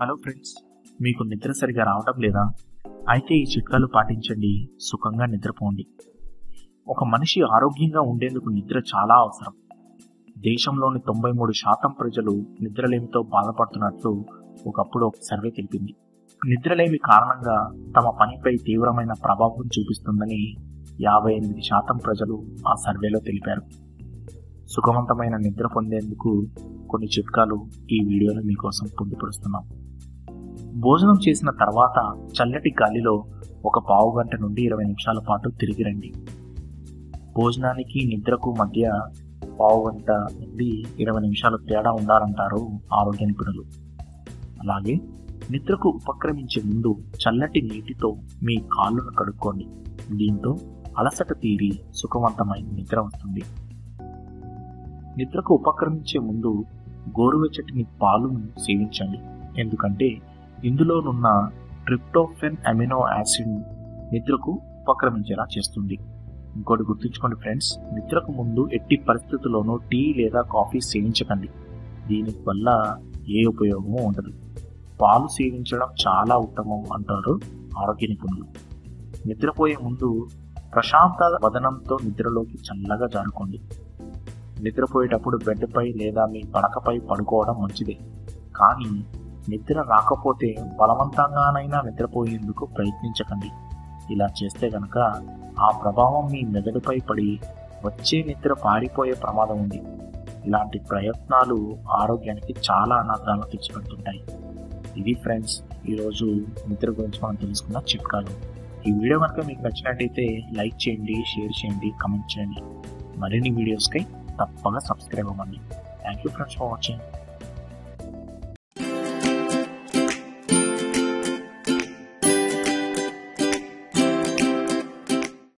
Hello friends, మీకు నిద్ర సరిగా రావటం లేదా? అయితే ఈ చిట్కాలు పాటించండి, సుఖంగా నిద్రపోండి. ఒక మనిషి ఆరోగ్యంగా ఉండేందుకు నిద్ర చాలా అవసరం. దేశంలోని 93% ప్రజలు నిద్రలేమితో బాధపడుతున్నట్లు ఒకప్పుడు ఒక సర్వే తెలిపింది. నిద్రలేమి కారణంగా తమ పనిపై తీవ్రమైన ప్రభావం చూపిస్తుందని 58% ప్రజలు ఆ సర్వేలో తెలిపారు. సుఖవంతమైన నిద్ర పొందేందుకు కొన్ని చిట్కాలు ఈ వీడియోలో మీకోసం పొందుపరుస్తున్నాం. భోజనం చేసిన తర్వాత చల్లటి గాలిలో ఒక పావు గంట నుండి 20 నిమిషాల పాటు తిరిగి రండి. భోజనానికి నిద్రకు మధ్య పావు గంట నుండి 20 నిమిషాలు తేడా ఉండాలంటారు ఆరోగ్య నిపుణులు. అలాగే నిద్రకు ఉపక్రమించే ముందు చల్లటి నీటితో మీ కాళ్ళను కడుక్కోండి. దీంతో అలసట తీరి సుఖవంతమైన నిద్ర వస్తుంది. నిద్రకు ఉపక్రమించే ముందు గోరువెచ్చటి పాలును సేవించండి, ఎందుకంటే ఇందులోనున్న ట్రిప్టోఫెన్ అమినో యాసిడ్ నిద్రకు ఉపక్రమించేలా చేస్తుంది. ఇంకోటి గుర్తుంచుకోండి ఫ్రెండ్స్, నిద్రకు ముందు ఎట్టి పరిస్థితుల్లోనూ టీ లేదా కాఫీ సేవించకండి. దీని వల్ల ఏ ఉపయోగమూ ఉండదు. పాలు సేవించడం చాలా ఉత్తమం అంటారు ఆరోగ్య నిపుణులు. నిద్రపోయే ముందు ప్రశాంత వదనంతో నిద్రలోకి చల్లగా జారుకోండి. నిద్రపోయేటప్పుడు బెడ్పై లేదా మీ పడకపై పడుకోవడం మంచిదే, కానీ నిద్ర రాకపోతే బలవంతంగానైనా నిద్రపోయేందుకు ప్రయత్నించకండి. ఇలా చేస్తే గనక ఆ ప్రభావం మీ మెదడుపై పడి వచ్చే నిద్ర పారిపోయే ప్రమాదం ఉంది. ఇలాంటి ప్రయత్నాలు ఆరోగ్యానికి చాలా అనాథాలను తెచ్చిపెడుతుంటాయి. ఇది ఫ్రెండ్స్, ఈరోజు నిద్ర గురించి మనం తెలుసుకున్న చిట్కాలు. ఈ వీడియో కనుక మీకు నచ్చినట్టయితే లైక్ చేయండి, షేర్ చేయండి, కమెంట్ చేయండి. మరిన్ని వీడియోస్కై తప్పగా సబ్స్క్రైబ్ అవ్వండి. Thank you friends for watching.